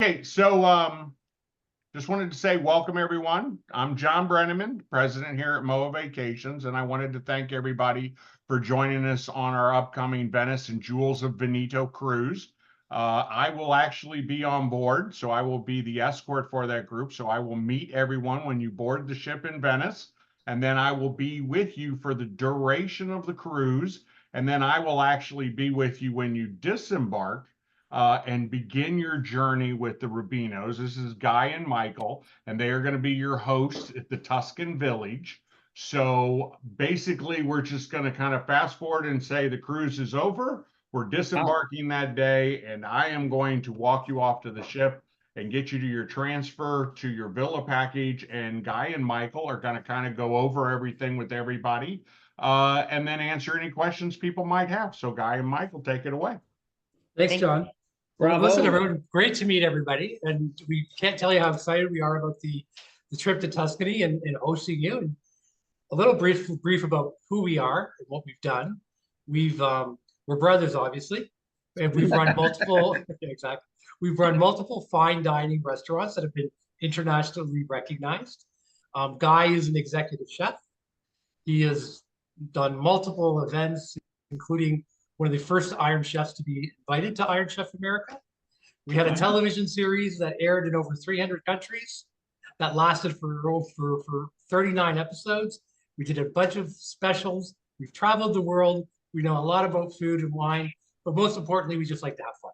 Okay, so just wanted to say welcome everyone. I'm John Brenneman, president here at MOA Vacations, and I wanted to thank everybody for joining us on our upcoming Venice and Jewels of Veneto cruise. I will actually be on board, so I will be the escort for that group. So I will meet everyone when you board the ship in Venice, and then I will be with you for the duration of the cruise, and then I will actually be with you when you disembark and begin your journey with the Rubinos. This is Guy and Michael, and they are going to be your hosts at the Tuscan Village. So basically, we're just going to kind of fast forward and say the cruise is over. We're disembarking that day, and I am going to walk you off to the ship and get you to your transfer to your villa package. And Guy and Michael are going to kind of go over everything with everybody and then answer any questions people might have. So Guy and Michael, take it away. Thanks, John. Well, Bravo. listen, everyone, great to meet everybody. And we can't tell you how excited we are about the trip to Tuscany and hosting you. And a little brief about who we are and what we've done. We're brothers, obviously, and we've run multiple exactly. We've run multiple fine dining restaurants that have been internationally recognized. Guy is an executive chef. He has done multiple events, including one of the first Iron Chefs to be invited to Iron Chef America. We had a television series that aired in over 300 countries that lasted for 39 episodes. We did a bunch of specials. We've traveled the world. We know a lot about food and wine, but most importantly, we just like to have fun.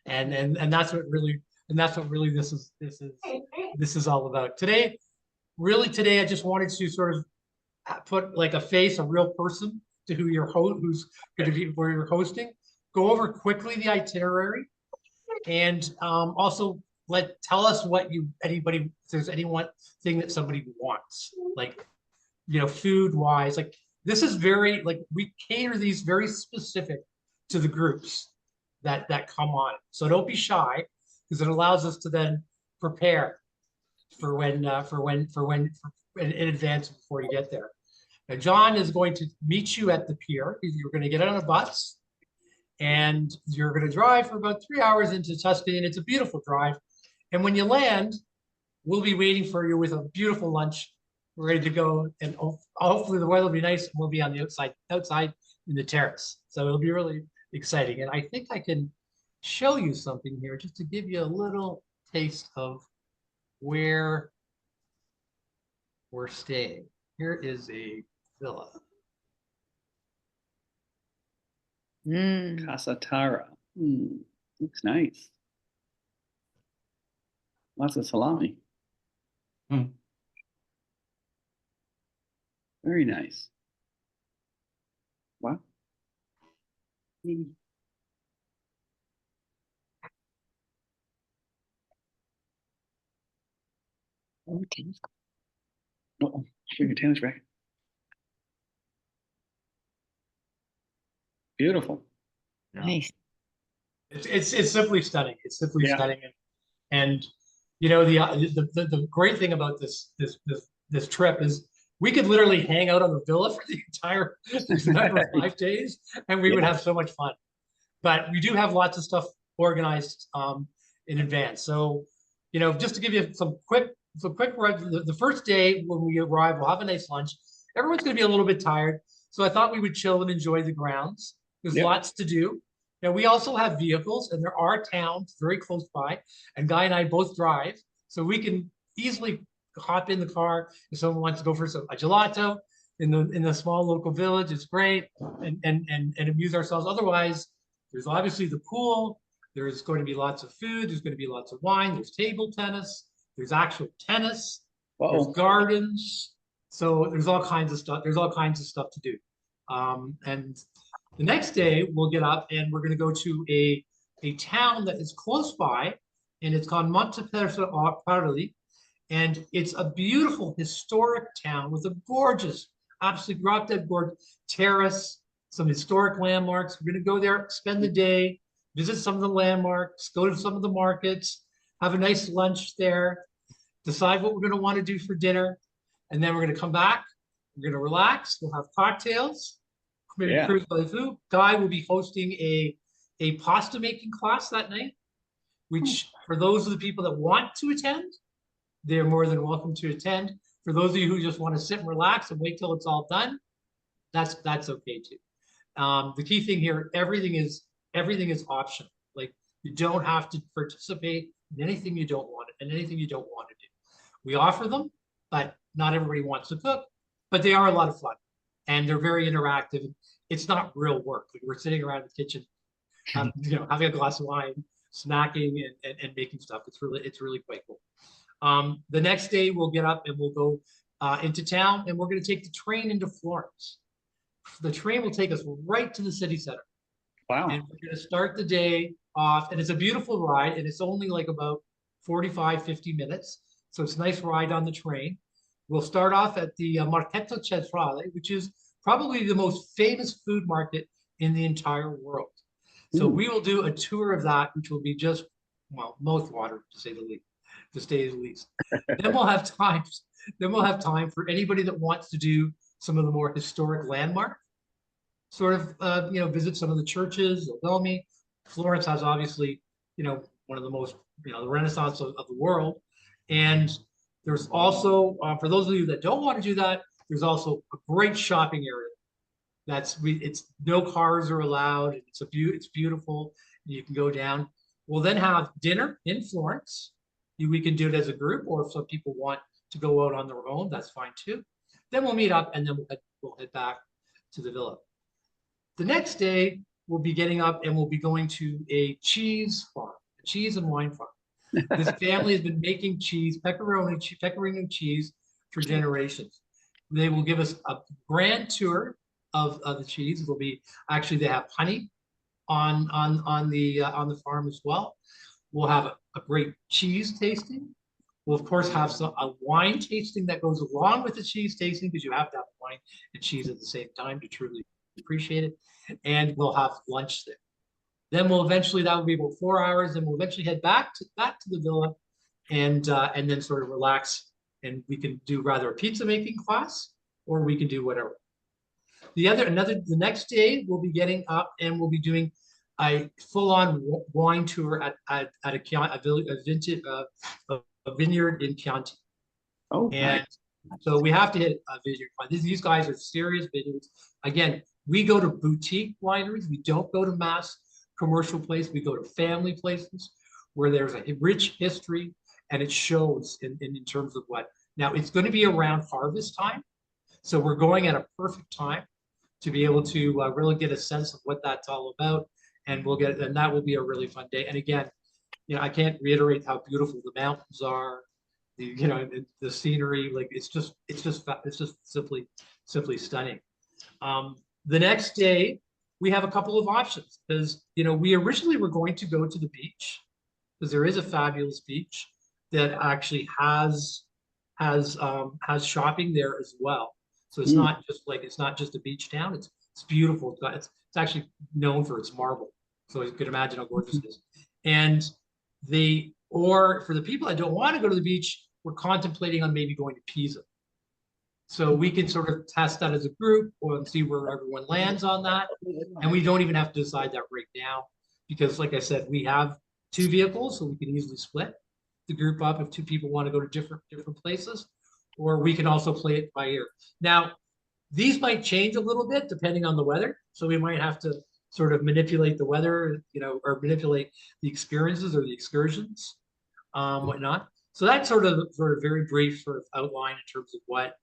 And that's what really this is all about. Today, I just wanted to sort of put like a face, a real person to who who's going to be where you're hosting. Go over quickly the itinerary, and also tell us what if there's anyone thing that somebody wants, like food wise. Like this is very we cater these very specific to the groups that come on. So don't be shy, because it allows us to then prepare for when in advance before you get there. Now, John is going to meet you at the pier. You're going to get on a bus, and you're going to drive for about 3 hours into Tuscany, and it's a beautiful drive. And when you land, we'll be waiting for you with a beautiful lunch, ready to go. And hopefully the weather will be nice, and we'll be on the outside in the terrace. So it'll be really exciting. And I think I can show you something here just to give you a little taste of where we're staying. Here is a villa. Casa Tara. Looks nice. Lots of salami. Very nice. Wow. Oh, bring your tennis racket. Beautiful. Nice. It's simply stunning. It's simply stunning, and the great thing about this trip is we could literally hang out on the villa for the entire 5 days, and we would have so much fun. But we do have lots of stuff organized in advance. So just to give you some quick. The first day when we arrive, we'll have a nice lunch. Everyone's going to be a little bit tired, so I thought we would chill and enjoy the grounds. There's lots to do. Now, we also have vehicles, and there are towns very close by, and Guy and I both drive, so we can easily hop in the car if someone wants to go for a gelato in the small local village. It's great, and amuse ourselves. Otherwise, there's obviously the pool. There's going to be lots of food. There's going to be lots of wine. There's table tennis. There's actual tennis. There's gardens. So there's all kinds of stuff. There's all kinds of stuff to do. And the next day we'll get up and we're going to go to a town that is close by, and it's called Montepersa, and it's a beautiful historic town with a gorgeous, absolutely drop dead gorgeous terrace, some historic landmarks. We're going to go there, spend the day, visit some of the landmarks, go to some of the markets, have a nice lunch there, decide what we're going to want to do for dinner, and then we're going to come back. We're going to relax. We'll have cocktails, maybe cruise by the food. Guy will be hosting a pasta making class that night, which for those of the people that want to attend, they're more than welcome to attend. For those of you who just want to sit and relax and wait till it's all done, that's okay too. The key thing here, everything is optional. Like you don't have to participate in anything you don't want and anything you don't want to do. We offer them, but not everybody wants to cook, but they are a lot of fun and they're very interactive. It's not real work. Like we're sitting around the kitchen, having a glass of wine, snacking and making stuff. It's really quite cool. The next day we'll get up and we'll go into town and we're going to take the train into Florence. The train will take us right to the city center. Wow. And we're going to start the day off, and it's a beautiful ride, and it's only like about 45, 50 minutes. So it's a nice ride on the train. We'll start off at the Marchetto Centrale, which is probably the most famous food market in the entire world. So we will do a tour of that, which will be just, well, mouthwater to say the least. Then we'll have time for anybody that wants to do some of the more historic landmark, sort of, visit some of the churches, the Duomo. Florence has obviously, one of the most, the Renaissance of the world. And there's also, for those of you that don't want to do that, there's also a great shopping area. It's no cars are allowed. It's beautiful. You can go down. We'll then have dinner in Florence. We can do it as a group, or if some people want to go out on their own, that's fine too. Then we'll meet up and then we'll head back to the villa. The next day, we'll be getting up and we'll be going to a cheese farm, a cheese and wine farm. This family has been making cheese, pecorino cheese for generations. They will give us a grand tour of the cheese. It'll be, actually they have honey on the farm as well. We'll have a great cheese tasting. We'll of course have a wine tasting that goes along with the cheese tasting, because you have to have wine and cheese at the same time to truly appreciate it. And we'll have lunch there. Then that will be about 4 hours. Then we'll eventually head back to the villa and then sort of relax. And we can do rather a pizza making class, or we can do whatever. The next day we'll be getting up and we'll be doing a full-on wine tour at a vineyard in Chianti. Oh, and nice. So we have to hit a vineyard. These guys are serious vineyards. Again, we go to boutique wineries. We don't go to mass commercial places. We go to family places where there's a rich history, and it shows in terms of what. Now, it's going to be around harvest time. So we're going at a perfect time to be able to really get a sense of what that's all about. And that will be a really fun day. And again, I can't reiterate how beautiful the mountains are, the scenery. Like it's just simply stunning. The next day we have a couple of options, because we originally were going to go to the beach, because there is a fabulous beach that actually has shopping there as well. So it's not just a beach town. It's beautiful. It's actually known for its marble. So you could imagine how gorgeous it is. And for the people that don't want to go to the beach, we're contemplating on maybe going to Pisa. So we can sort of test that as a group and see where everyone lands on that. And we don't even have to decide that right now, because like I said, we have 2 vehicles, so we can easily split the group up if 2 people want to go to different places, or we can also play it by ear. Now, these might change a little bit depending on the weather. So we might have to sort of manipulate the weather, or manipulate the experiences or the excursions, whatnot. So that's sort of very brief sort of outline in terms of what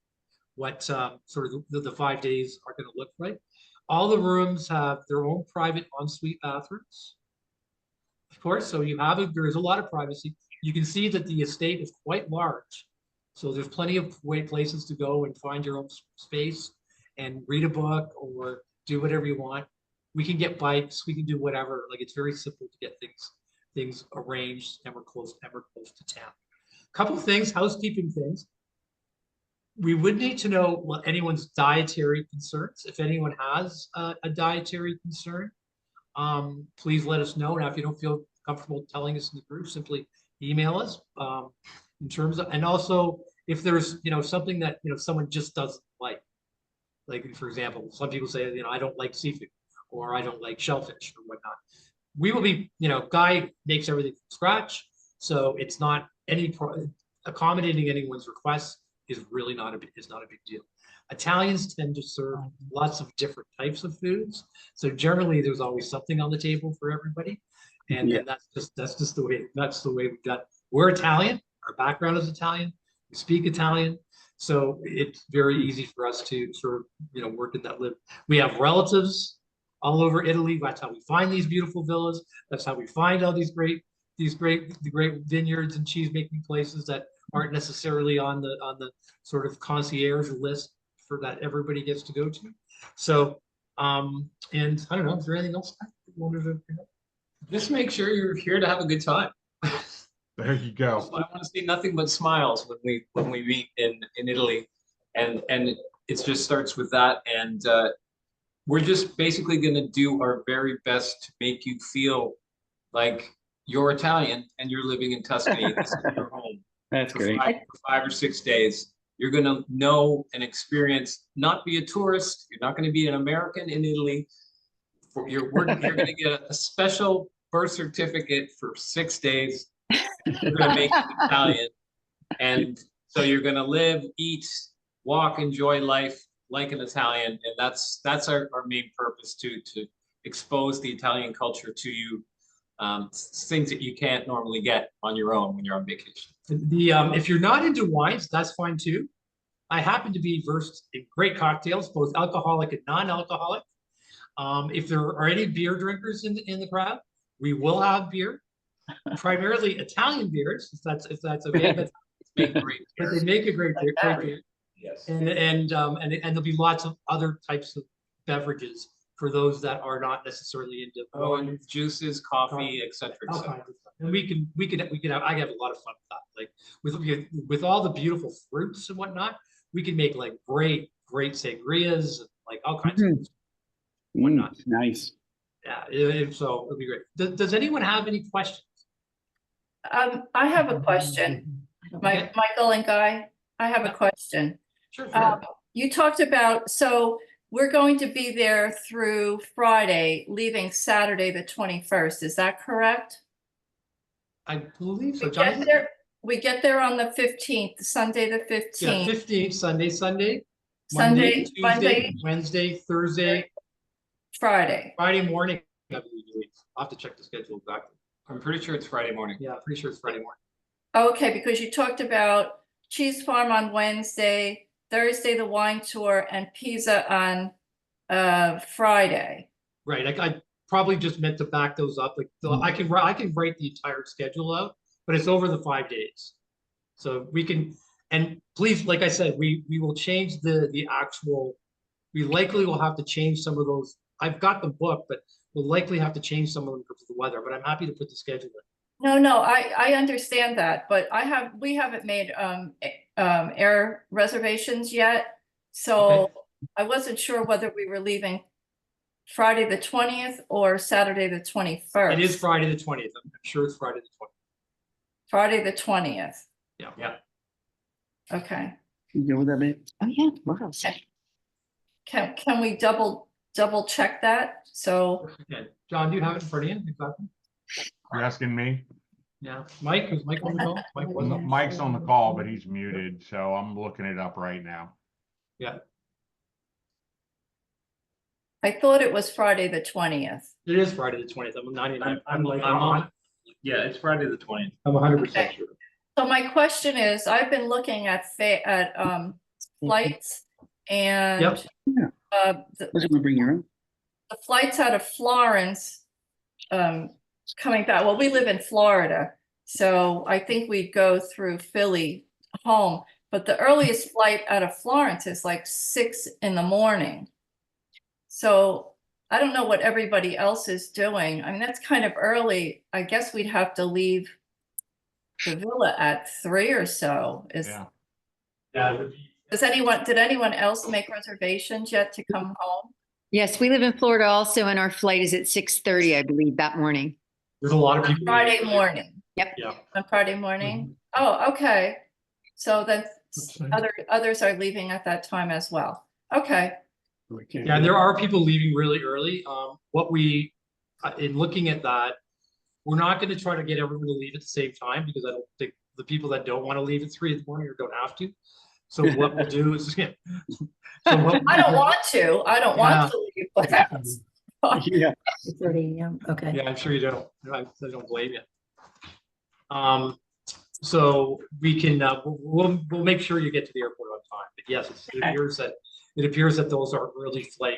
sort of the 5 days are going to look like. All the rooms have their own private ensuite bathrooms, of course. So there is a lot of privacy. You can see that the estate is quite large. So there's plenty of places to go and find your own space and read a book or do whatever you want. We can get bikes, we can do whatever. Like it's very simple to get things arranged, and we're close to town. Couple of things, housekeeping things. We would need to know what anyone's dietary concerns. If anyone has a dietary concern, please let us know. Now, if you don't feel comfortable telling us in the group, simply email us. In terms of, and also if there's something that someone just doesn't like for example, some people say I don't like seafood, or I don't like shellfish or whatnot. we will be, Guy makes everything from scratch. So it's not accommodating anyone's requests is really not a big deal. Italians tend to serve lots of different types of foods. So generally there's always something on the table for everybody. And that's just the way we've done. We're Italian, our background is Italian, we speak Italian. So it's very easy for us to sort of, work in that live. We have relatives all over Italy. That's how we find these beautiful villas. That's how we find all the great vineyards and cheese making places that aren't necessarily on the sort of concierge list for that everybody gets to go to. So, and I don't know, is there anything else you wanted to bring up? Just make sure you're here to have a good time. There you go. I want to see nothing but smiles when we meet in Italy, and it just starts with that. And we're just basically going to do our very best to make you feel like you're Italian and you're living in Tuscany. This is your home. That's great. For 5 or 6 days. You're going to know and experience, not be a tourist. You're not going to be an American in Italy. You're going to get a special birth certificate for 6 days. You're going to make it Italian. And so you're going to live, eat, walk, enjoy life like an Italian. And that's our main purpose, to expose the Italian culture to you. Things that you can't normally get on your own when you're on vacation. If you're not into wines, that's fine too. I happen to be versed in great cocktails, both alcoholic and non-alcoholic. If there are any beer drinkers in the crowd, we will have beer, primarily Italian beers, if that's okay. But They make great beer. they make a great beer. Yes. And there'll be lots of other types of beverages for those that are not necessarily into And juices, coffee, etc. all kinds of stuff. And we could have, I have a lot of fun with that. Like with all the beautiful fruits and whatnot, we can make like great sangrias, and like all kinds of whatnot. Nice. Yeah, so it'll be great. Does anyone have any questions? I have a question. Michael and Guy, I have a question. Sure. You talked about, so we're going to be there through Friday, leaving Saturday, the 21st. Is that correct? I believe so. We get there on the 15th, Sunday, the 15th. Yeah, 15th, Sunday, Sunday, Tuesday, Monday, Wednesday, Thursday, Friday. Friday morning. I believe you leave. I'll have to check the schedule exactly. I'm pretty sure it's Friday morning. Yeah, pretty sure it's Friday morning. Okay, because you talked about Cheese Farm on Wednesday, Thursday, the wine tour, and Pisa on Friday. Right. I probably just meant to back those up. Like I can write the entire schedule out, but it's over the 5 days. So we can, and please, like I said, we will change the actual, we likely will have to change some of those. I've got the book, but we'll likely have to change some of them because of the weather, but I'm happy to put the schedule in. No, I understand that, but we haven't made air reservations yet. So Okay. I wasn't sure whether we were leaving Friday the 20th or Saturday the 21st. It is Friday the 20th. I'm sure it's Friday the 20th. Friday the 20th. Yeah. Okay. You go with that, babe? Oh, yeah, we're all set. Can we double check that? So Okay. John, do you have it in front of you? Exactly. You're asking me? Yeah. Mike, is Mike on the call? Mike wasn't. Mike's on the call, but he's muted, so I'm looking it up right now. Yeah. I thought it was Friday the 20th. It is Friday the 20th. I'm 99. I'm Yeah, it's Friday the 20th. I'm 100% Okay. sure. So my question is, I've been looking at flights and Yep. Was it gonna bring your own? the flights out of Florence coming back. Well, we live in Florida, so I think we'd go through Philly home. But the earliest flight out of Florence is like 6 in the morning. So I don't know what everybody else is doing. I mean, that's kind of early. I guess we'd have to leave the villa at 3 or so. Yeah. Yeah. Did anyone else make reservations yet to come home? Yes, we live in Florida also, and our flight is at 6:30, I believe, that morning. There's a lot of people. Friday morning. Yep. Yeah. On Friday morning? Oh, okay. So then others are leaving at that time as well. Okay. Yeah, there are people leaving really early. What we in looking at that, we're not going to try to get everyone to leave at the same time because I don't think the people that don't want to leave at 3 in the morning or don't have to. So what we'll do is, so what I don't want to. I don't Yeah. want to leave, but that's fine. Yeah. 30 a.m. Okay. Yeah, I'm sure you don't. I don't blame you. So we can, we'll make sure you get to the airport on time. But yes, it appears that those are early flight.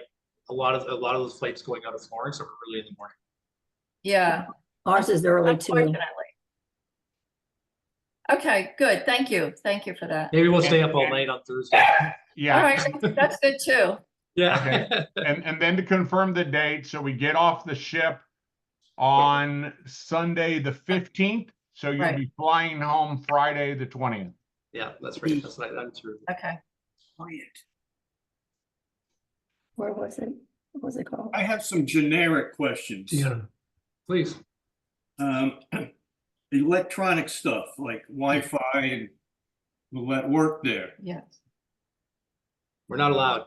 A lot of those flights going out of Florence are early in the morning. Yeah, Ours is early too. unfortunately. Okay, good. Thank you. Thank you for that. Maybe we'll stay up all night on Thursday. All Yeah. right, that's good too. Yeah. And then to confirm the date, so we get off the ship on Sunday, the 15th. So you'll Right. be flying home Friday, the 20th. Yeah, that's right. That's right. I'm true. Okay. Where was it? What was it called? I have some generic questions. Please. Electronic stuff like Wi-Fi, and will that work there? Yes. We're not allowed.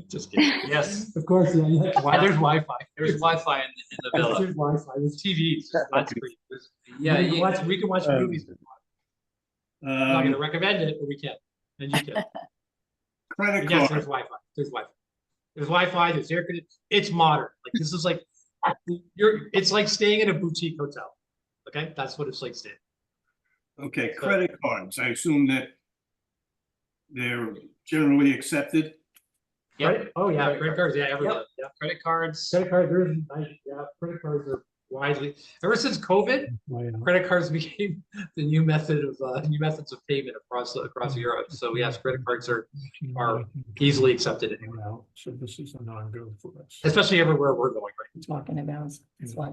Just kidding. Yes, Of course, yeah. Why there's Wi-Fi. there's Wi-Fi in the villa. There's Wi-Fi. There's TVs. That's free. Yeah, We can watch movies. I'm not Um, gonna recommend it, but we can. And you can. Credit Yes, card. there's Wi-Fi. There's Wi-Fi. There's Wi-Fi. There's air conditioning. It's modern. Like this is like it's like staying in a boutique hotel. Okay, that's what it's like staying. Okay, credit cards. I assume that they're generally accepted. Right? Oh yeah, credit cards. Yeah, everything. Yep. Yeah, Credit cards. credit cards. Yeah, credit cards are widely. Ever since COVID, credit cards became the new method of new methods of payment across Europe. So yes, credit cards are easily accepted anywhere, So this is a non-go for us. especially everywhere we're going. Right. Talking about.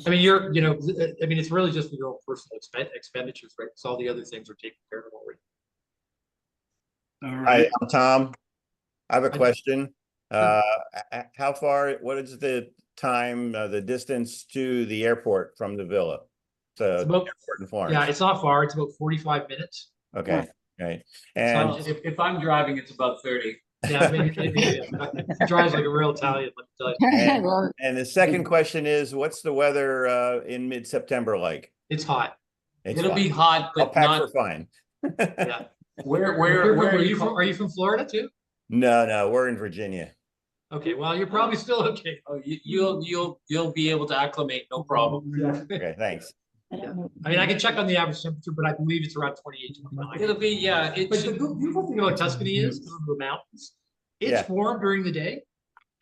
I mean, it's really just your own personal expenditures, right? So all the other things are taken care of already. All Hi, right. I'm Tom. I have a Hi. question. How far, what is the time, the distance to the airport from the villa? So It's about- airport in Florence. Yeah, it's not far. It's about 45 minutes. Okay, right. not- And If I'm driving, it's about 30. Yeah, maybe it drives like a real Italian, let me tell you. Well, and the second question is, what's the weather in mid-September like? It's hot. It's It'll hot. be hot, I'll but pack not. for fine. Yeah. Where Are are you you from? Are you from Florida too? No, we're in Virginia. Okay, well, you're probably still okay. Oh, you'll be able to acclimate, no problem. Okay, thanks. I don't know. I mean, I can check on the average temperature, but I believe it's around 28, 29. It'll be, yeah, it But the should, beautiful thing about Tuscany is because of the mountains. It's Yeah. warm during the day,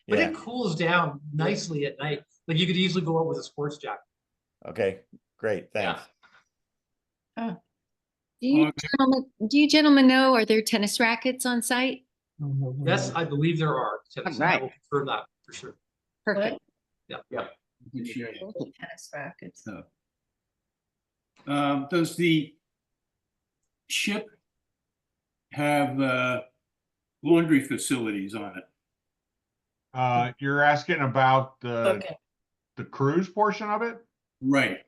but Yeah, it cools down nicely at night. Like you could easily go out with a sports jacket. okay, great, thanks. Do you gentlemen know, are there tennis rackets on site? Yes, I believe there are. Tennis. I Alright. will confirm that for sure. Perfect. Tennis rackets. Does the ship have laundry facilities on it? You're asking about Okay. the cruise portion of it? Right.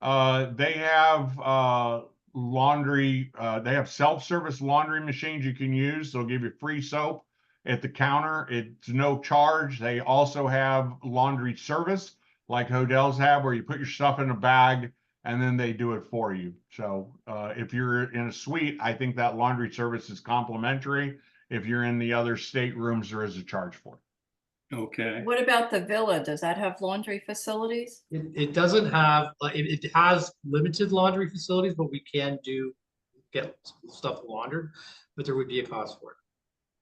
They have laundry, they have self-service laundry machines you can use. They'll give you free soap at the counter. It's no charge. They also have laundry service like hotels have, where you put your stuff in a bag and then they do it for you. So if you're in a suite, I think that laundry service is complimentary. If you're in the other staterooms, there is a charge for it. Okay. What about the villa? Does that have laundry facilities? It doesn't have, it has limited laundry facilities, but we can get stuff laundered, but there would be a cost for it.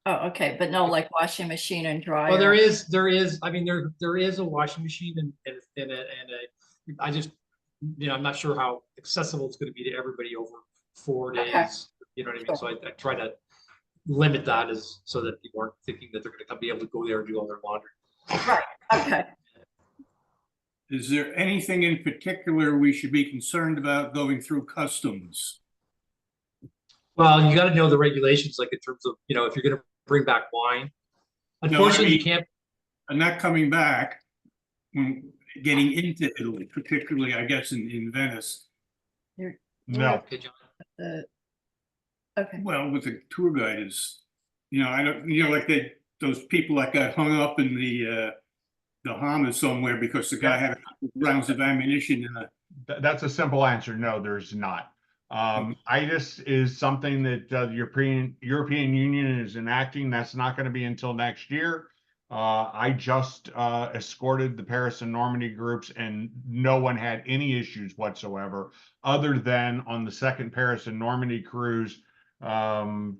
Oh, okay, but no like washing machine and dryer? Well, there is, I mean, there is a washing machine I just, I'm not sure how accessible it's gonna be to everybody over 4 days. Okay. You know what I mean? So I try to limit that so that people aren't thinking that they're gonna be able to go there and do all their laundry. Right, okay. Is there anything in particular we should be concerned about going through customs? Well, you gotta know the regulations, like in terms of, if you're gonna bring back wine. Unfortunately, you can't, I'm not coming back, getting into Italy, particularly, I guess, in Venice. No, okay, John. Okay, Well, with a tour guide is, I don't, like those people that got hung up in the Bahamas somewhere because the guy had a couple rounds of ammunition in a. That's a simple answer. No, there's not. ITIS is something that the European Union is enacting. That's not going to be until next year. I just escorted the Paris and Normandy groups, and no one had any issues whatsoever, other than on the second Paris and Normandy cruise. The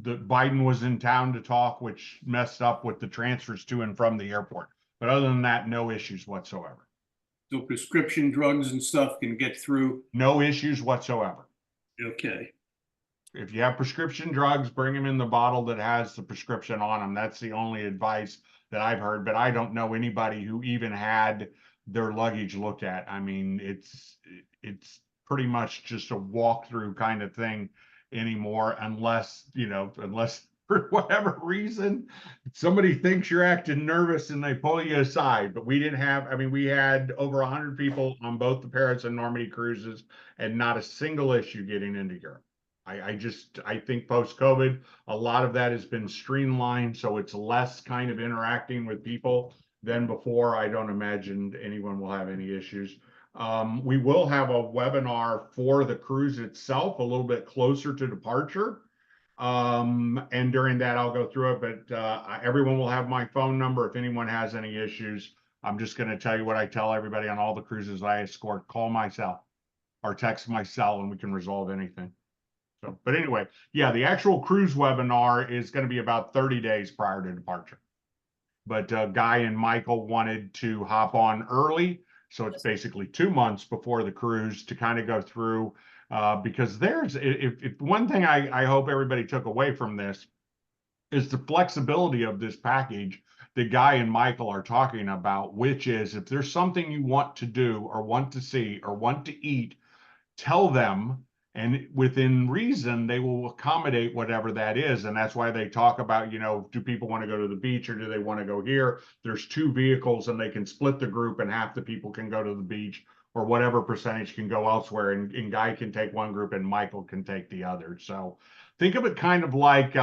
Biden was in town to talk, which messed up with the transfers to and from the airport. But other than that, no issues whatsoever. So prescription drugs and stuff can get through. No issues whatsoever. Okay. If you have prescription drugs, bring them in the bottle that has the prescription on them. That's the only advice that I've heard, but I don't know anybody who even had their luggage looked at. I mean, it's pretty much just a walkthrough kind of thing anymore, unless for whatever reason, somebody thinks you're acting nervous and they pull you aside. But we didn't have, I mean, we had over 100 people on both the Paris and Normandy cruises and not a single issue getting into Europe. I think post-COVID, a lot of that has been streamlined, so it's less kind of interacting with people than before. I don't imagine anyone will have any issues. We will have a webinar for the cruise itself a little bit closer to departure. And during that, I'll go through it, but everyone will have my phone number. If anyone has any issues, I'm just going to tell you what I tell everybody on all the cruises I escort: call my cell or text my cell and we can resolve anything. So, but anyway, yeah, the actual cruise webinar is going to be about 30 days prior to departure. But Guy and Michael wanted to hop on early, so it's basically 2 months before the cruise to kind of go through. Because there's, if one thing I hope everybody took away from this is the flexibility of this package that Guy and Michael are talking about, which is if there's something you want to do or want to see or want to eat, tell them, and within reason, they will accommodate whatever that is. And that's why they talk about, do people want to go to the beach or do they want to go here? There's 2 vehicles and they can split the group and half the people can go to the beach, or whatever percentage can go elsewhere, and Guy can take one group and Michael can take the other. So think of it kind of like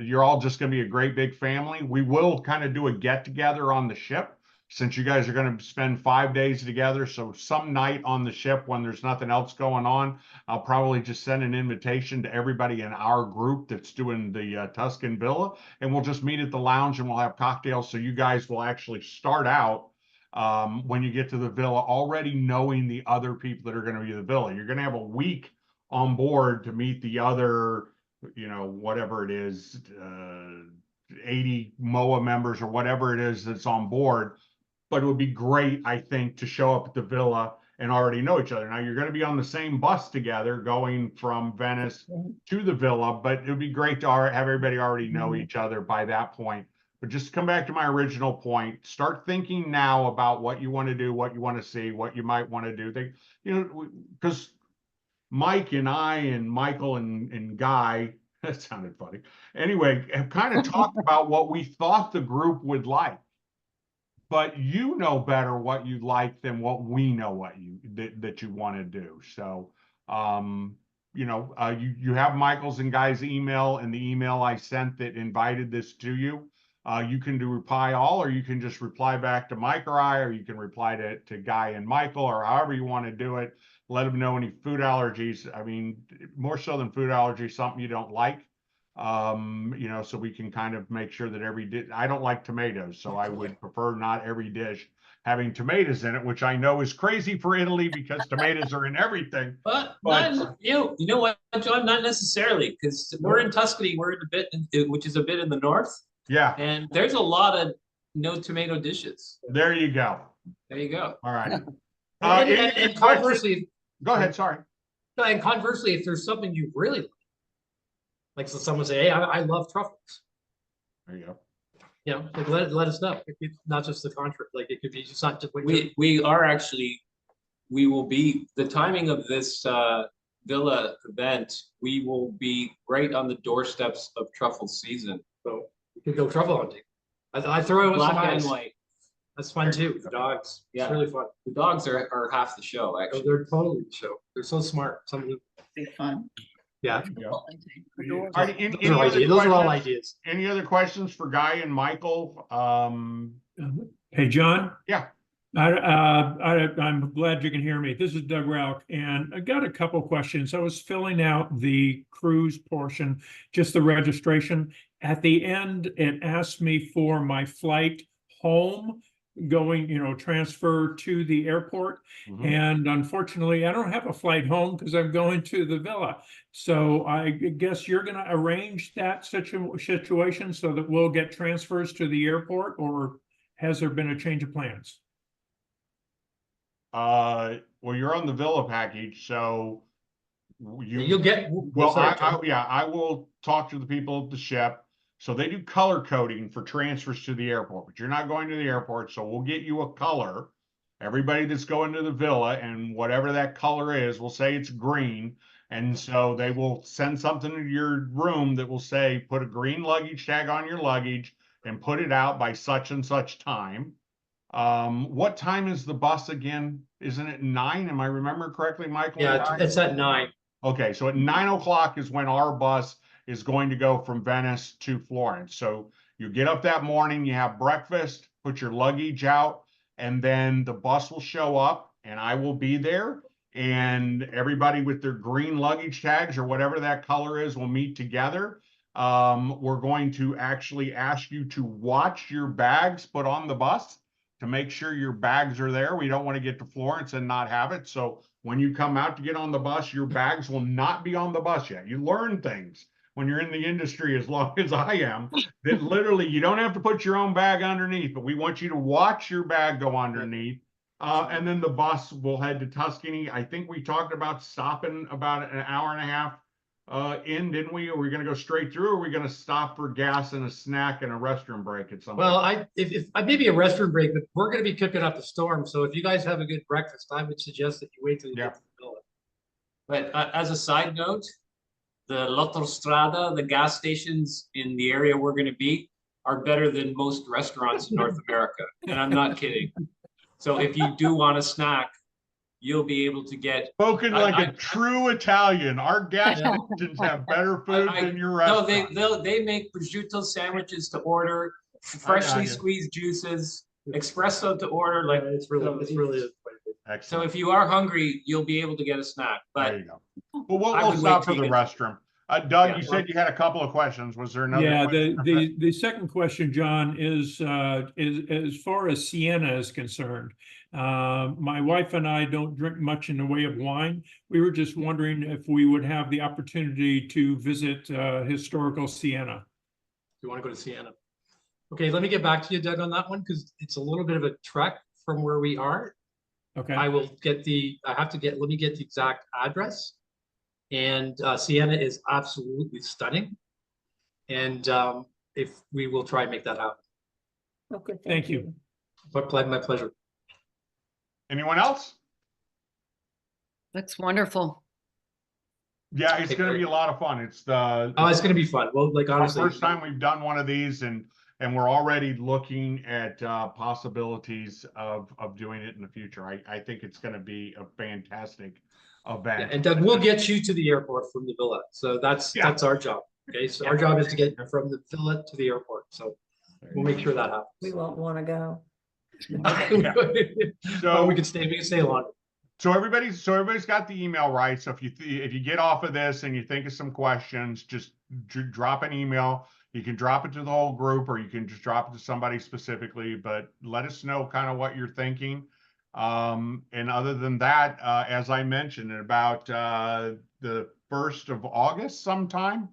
you're all just going to be a great big family. We will kind of do a get together on the ship, since you guys are going to spend 5 days together. So some night on the ship when there's nothing else going on, I'll probably just send an invitation to everybody in our group that's doing the Tuscan Villa, and we'll just meet at the lounge and we'll have cocktails. So you guys will actually start out when you get to the villa already knowing the other people that are going to be in the villa. You're going to have a week on board to meet the other, whatever it is, 80 MOA members or whatever it is that's on board. But it would be great, I think, to show up at the villa and already know each other. Now, you're going to be on the same bus together going from Venice to the villa, but it would be great to have everybody already know each other by that point. But just come back to my original point. Start thinking now about what you want to do, what you want to see, what you might want to do. Because Mike and I and Michael and Guy, that sounded funny. Anyway, have kind of talked about what we thought the group would like. But you know better what you like than what we know what that you want to do. So, you have Michael's and Guy's email, and the email I sent that invited this to you. You can do reply all, or you can just reply back to Mike or I, or you can reply to Guy and Michael, or however you want to do it. Let them know any food allergies. I mean, more so than food allergies, something you don't like. So we can kind of make sure that every dish, I don't like tomatoes, so I would prefer not every dish having tomatoes in it, which I know is crazy for Italy because tomatoes are in everything. But you know what, John, not necessarily, because we're in Tuscany, we're in a bit, which is a bit in the north. Yeah. And there's a lot of no tomato dishes. There you go. There you go. All right. And conversely, go ahead. Sorry. And conversely, if there's something you really like, so someone say, "Hey, I love truffles." There you go. Like let us know. It's not just the contrary. Like it could be just not just. We will be, the timing of this villa event, we will be right on the doorsteps of truffle season. So you could go truffle hunting. I throw it with Black some and eyes. white. That's fun too. The dogs. Yeah. It's really fun. The dogs are half the show, Oh, actually. they're totally the show. They're so smart. Some of them. Big fun. Yeah. All Those right, are ideas. Those are all ideas. Any other questions for Guy and Michael? Hey, John, Yeah. I'm glad you can hear me. This is Doug Rauch, and I got a couple questions. I was filling out the cruise portion, just the registration. At the end, it asked me for my flight home, going, transfer to the airport. Mhm. And unfortunately, I don't have a flight home because I'm going to the villa. So I guess you're going to arrange that situation so that we'll get transfers to the airport, or has there been a change of plans? Well, you're on the villa package, so You'll get. well, sorry, I will talk to the people at the ship. So they do color coding for transfers to the airport, but you're not going to the airport, so we'll get you a color. Everybody that's going to the villa, and whatever that color is, we'll say it's green. And so they will send something to your room that will say, put a green luggage tag on your luggage and put it out by such and such time. What time is the bus again? Isn't it 9? Am I remember correctly, Michael? Yeah, it's at 9. Okay, so at 9 o'clock is when our bus is going to go from Venice to Florence. So you get up that morning, you have breakfast, put your luggage out, and then the bus will show up and I will be there. And everybody with their green luggage tags or whatever that color is will meet together. We're going to actually ask you to watch your bags put on the bus to make sure your bags are there. We don't want to get to Florence and not have it. So when you come out to get on the bus, your bags will not be on the bus yet. You learn things when you're in the industry as long as I am, that literally you don't have to put your own bag underneath, but we want you to watch your bag go underneath. And then the bus will head to Tuscany. I think we talked about stopping about an hour and a half in, didn't we? Are we going to go straight through, or are we going to stop for gas and a snack and a restroom break at some Well, point? if maybe a restroom break, but we're going to be cooking up a storm. So if you guys have a good breakfast, I would suggest that you wait till you get to the villa. But as a side note, the L'Autostrada, the gas stations in the area we're going to be, are better than most restaurants in North America. And I'm not kidding. So if you do want a snack, you'll be able to get. Spoken like a true Italian. Our gas stations have better food than your No, restaurant. they make prosciutto sandwiches to order, freshly squeezed juices, espresso to order. Like It's really. Excellent. so if you are hungry, you'll be able to get a snack. There But you go. Well, I we'll would stop wait for till the you restroom. Doug, Yeah. you said you had a couple of questions. Was there another? Yeah, question? the second question, John, is as far as Siena is concerned. My wife and I don't drink much in the way of wine. We were just wondering if we would have the opportunity to visit historical Siena. You want to go to Siena? Okay, let me get back to you, Doug, on that one because it's a little bit of a trek from where we are. Okay. I will get let me get the exact address. And Siena is absolutely stunning. And if we will try and make that happen. Okay, Thank you. But my pleasure. Anyone else? That's wonderful. Yeah, it's going to be a lot of fun. It's the It's going to be fun. Well, like honestly, first time we've done one of these, and we're already looking at possibilities of doing it in the future. I think it's going to be a fantastic event. Yeah, and Doug, we'll get you to the airport from the villa. So that's our job. Okay, so our job is to get from the villa to the airport. So we'll make sure that happens. We won't want to go. So we can stay longer. So everybody's got the email right. So if you get off of this and you think of some questions, just drop an email. You can drop it to the whole group, or you can just drop it to somebody specifically. But let us know kind of what you're thinking. And other than that, as I mentioned, in about the 1st of August sometime,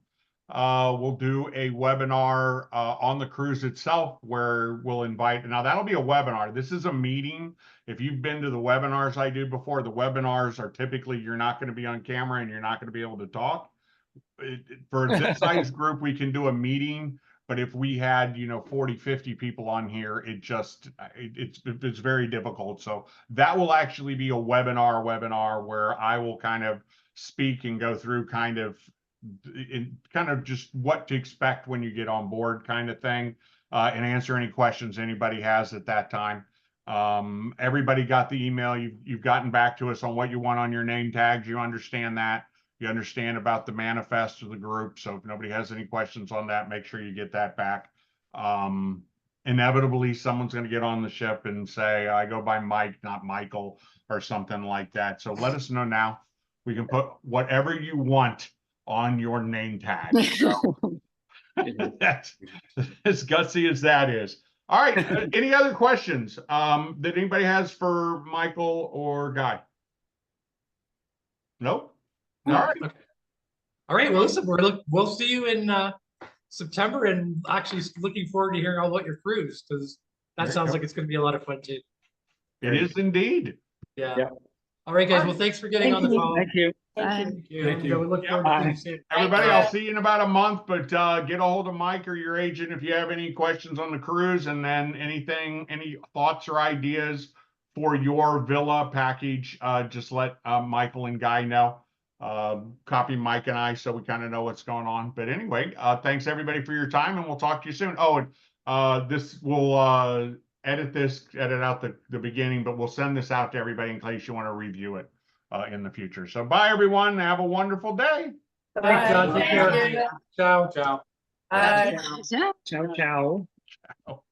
we'll do a webinar on the cruise itself where we'll invite. Now that'll be a webinar. This is a meeting. If you've been to the webinars I do before, the webinars are typically you're not going to be on camera and you're not going to be able to talk. For this size group, we can do a meeting. But if we had, 40, 50 people on here, it's very difficult. So that will actually be a webinar where I will kind of speak and go through kind of just what to expect when you get on board kind of thing, and answer any questions anybody has at that time. Everybody got the email. You've gotten back to us on what you want on your name tags. You understand that. You understand about the manifest of the group. So if nobody has any questions on that, make sure you get that back. And inevitably someone's going to get on the ship and say, I go by Mike, not Michael, or something like that. So let us know now. We can put whatever you want on your name tag. So that's as gutsy as that is. All right. Any other questions that anybody has for Michael or Guy? Nope. All right. Okay. All right, well, listen, we'll see you in September, and actually looking forward to hearing all about your cruise, because There that you sounds go. like it's gonna be a lot of fun too. It is indeed. Yeah. Yeah. All right, guys, well, thanks for getting on the call. Thank you. Thank you. Thank you. Yeah, we look Yeah. forward to seeing you soon. Everybody, you. I'll see you in about a month, but get a hold of Mike or your agent if you have any questions on the cruise, and then any thoughts or ideas for your villa package, just let Michael and Guy know. Copy Mike and I so we kind of know what's going on. But anyway, thanks everybody for your time, and we'll talk to you soon. Oh, and this will edit out the beginning, but we'll send this out to everybody in case you want to review it in the future. So bye everyone. Have a wonderful day. Thanks, John. Take Thank care. you. Ciao, ciao. Bye. Ciao, ciao. Oh.